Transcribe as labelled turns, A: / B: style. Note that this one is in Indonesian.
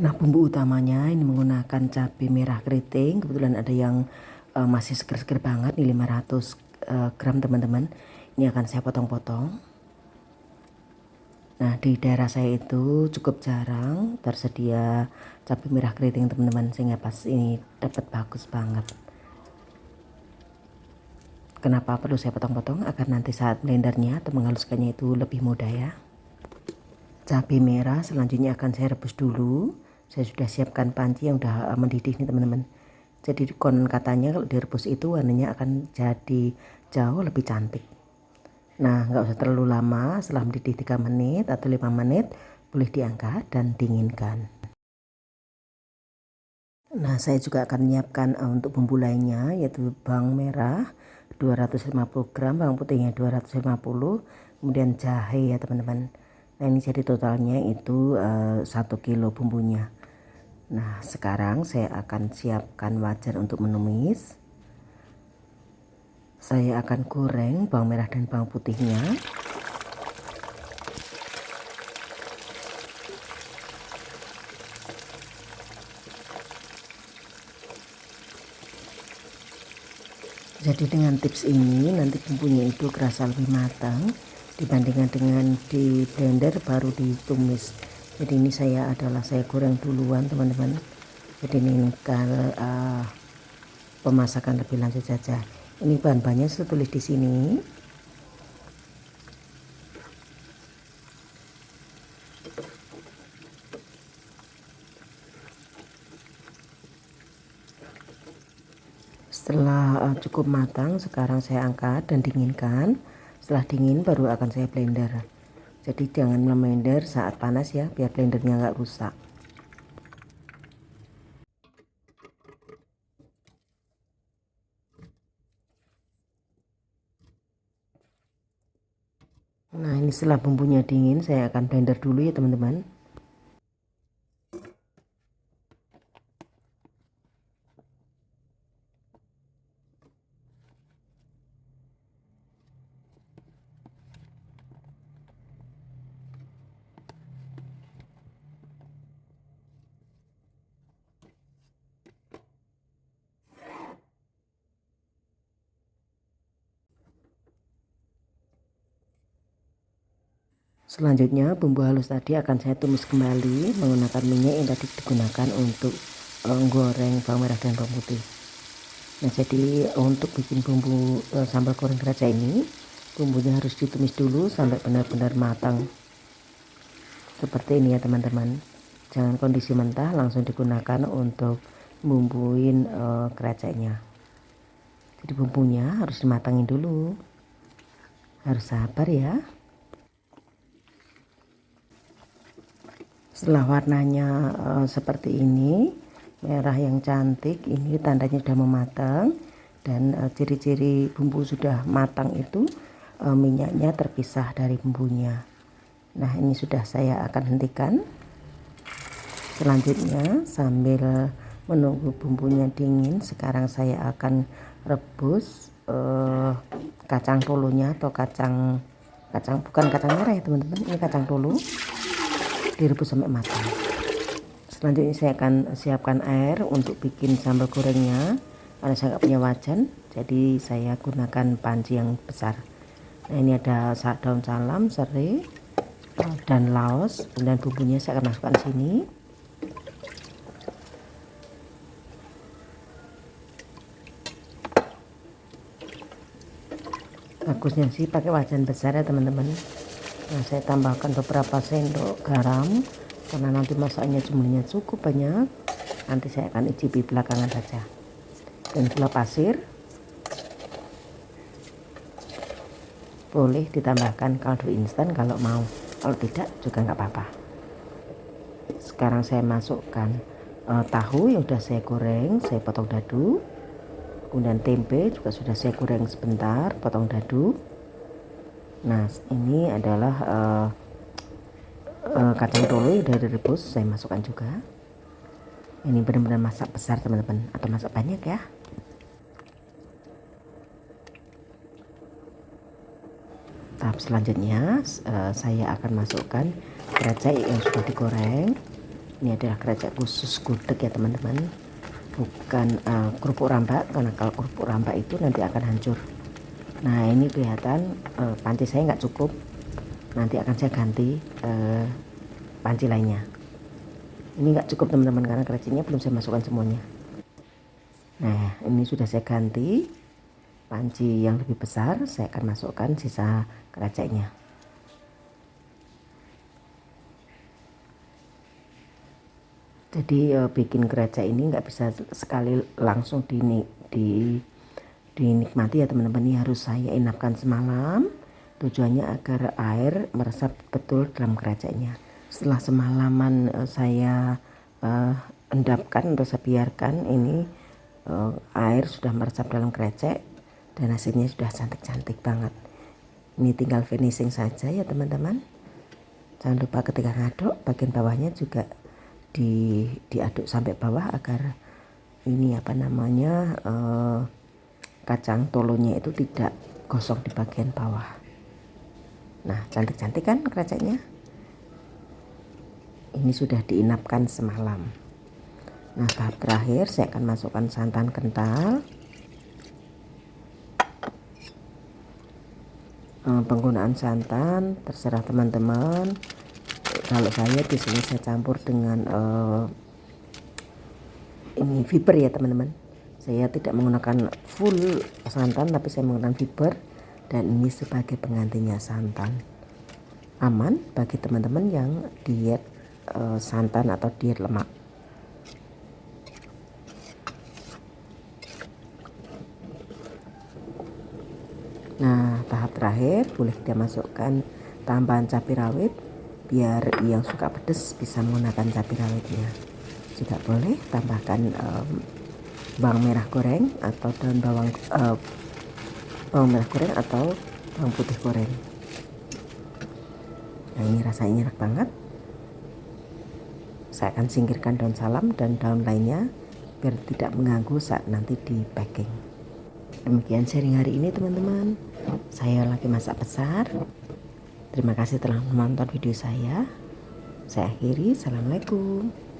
A: Nah, bumbu utamanya ini menggunakan cabai merah keriting. Kebetulan ada yang masih seger-seger banget, nih 500 gram teman-teman. Ini akan saya potong-potong. Nah, di daerah saya itu cukup jarang tersedia cabai merah keriting teman-teman, sehingga pas ini dapat bagus banget. Kenapa perlu saya potong-potong? Agar nanti saat blendernya atau menghaluskannya itu lebih mudah ya. Cabai merah selanjutnya akan saya rebus dulu. Saya sudah siapkan panci yang udah mendidih nih teman-teman. Jadi konon katanya kalau direbus itu warnanya akan jadi jauh lebih cantik. Nah, nggak usah terlalu lama, setelah mendidih 3 menit atau 5 menit boleh diangkat dan dinginkan. Nah, saya juga akan menyiapkan untuk bumbu lainnya, yaitu bawang merah 250 gram, bawang putihnya 250, kemudian jahe ya teman-teman. Nah, ini jadi totalnya itu 1 kilo bumbunya. Nah, sekarang saya akan siapkan wajan untuk menumis. Saya akan goreng bawang merah dan bawang putihnya. Jadi dengan tips ini nanti bumbunya itu kerasa lebih matang dibandingkan dengan di blender baru ditumis. Jadi ini saya goreng duluan teman-teman. Jadi ini kalau pemasakan lebih lanjut saja. Ini bahan-bahannya saya tulis di sini. Setelah cukup matang, sekarang saya angkat dan dinginkan. Setelah dingin baru akan saya blender. Jadi jangan blender saat panas ya, biar blendernya nggak rusak. Nah, ini setelah bumbunya dingin, saya akan blender dulu ya teman-teman. Selanjutnya bumbu halus tadi akan saya tumis kembali menggunakan minyak yang tadi digunakan untuk goreng bawang merah dan bawang putih. Nah, jadi untuk bikin bumbu sambal goreng keraca ini, bumbunya harus ditumis dulu sampai benar-benar matang. Seperti ini ya teman-teman. Jangan kondisi mentah langsung digunakan untuk bumbuin keracanya. Jadi bumbunya harus dimatangin dulu. Harus sabar ya. Setelah warnanya seperti ini, merah yang cantik, ini tandanya sudah mematang. Dan ciri-ciri bumbu sudah matang itu minyaknya terpisah dari bumbunya. Nah, ini sudah saya akan hentikan. Selanjutnya sambil menunggu bumbunya dingin, sekarang saya akan rebus kacang tolonya atau bukan kacang merah ya teman-teman, ini kacang tolo, direbus sampai matang. Selanjutnya saya akan siapkan air untuk bikin sambal gorengnya. Karena saya nggak punya wajan, jadi saya gunakan panci yang besar. Nah, ini ada daun salam, serai, dan laos. Kemudian bumbunya saya akan masukkan sini. Bagusnya sih pakai wajan besar ya teman-teman. Nah, saya tambahkan beberapa sendok garam karena nanti masaknya jumlahnya cukup banyak. Nanti saya akan icipi belakangan saja. Dan gula pasir boleh ditambahkan kaldu instan kalau mau, kalau tidak juga nggak apa-apa. Sekarang saya masukkan tahu yang sudah saya goreng, saya potong dadu. Kemudian tempe juga sudah saya goreng sebentar, potong dadu. Nah, ini adalah kacang tolo yang sudah direbus, saya masukkan juga. Ini benar-benar masak besar teman-teman, atau masak banyak ya. Tahap selanjutnya saya akan masukkan kerajaan yang sudah digoreng. Ini adalah krecek khusus gudeg ya teman-teman, bukan kerupuk rambak, karena kalau kerupuk rambak itu nanti akan hancur. Nah ini kelihatan panci saya nggak cukup, nanti akan saya ganti panci lainnya. Ini nggak cukup teman-teman karena kreceknya belum saya masukkan semuanya. Nah ini sudah saya ganti panci yang lebih besar, saya akan masukkan sisa kreceknya. Jadi bikin krecek ini nggak bisa sekali langsung dinikmati ya teman-teman. Ini harus saya inapkan semalam, tujuannya agar air meresap betul dalam kreceknya. Setelah semalaman saya endapkan atau saya biarkan, ini air sudah meresap dalam krecek dan hasilnya sudah cantik-cantik banget. Ini tinggal finishing saja ya teman-teman. Jangan lupa ketika ngaduk bagian bawahnya juga diaduk sampai bawah agar ini kacang tolonya itu tidak gosong di bagian bawah. Nah cantik-cantik kan kreceknya. Ini sudah diinapkan semalam. Nah tahap terakhir saya akan masukkan santan kental. Penggunaan santan terserah teman-teman. Kalau saya di sini saya campur dengan ini fiber ya teman-teman. Saya tidak menggunakan full santan, tapi saya menggunakan fiber, dan ini sebagai penggantinya santan. Aman bagi teman-teman yang diet santan atau diet lemak. Nah tahap terakhir boleh kita masukkan tambahan cabai rawit, biar yang suka pedas bisa menggunakan cabai rawitnya. Juga boleh tambahkan bawang merah goreng atau bawang merah goreng atau bawang putih goreng. Nah ini rasanya enak banget. Saya akan singkirkan daun salam dan daun lainnya biar tidak mengganggu saat nanti di packing. Demikian sharing hari ini teman-teman. Saya lagi masak besar. Terima kasih telah menonton video saya. Saya akhiri. Assalamualaikum.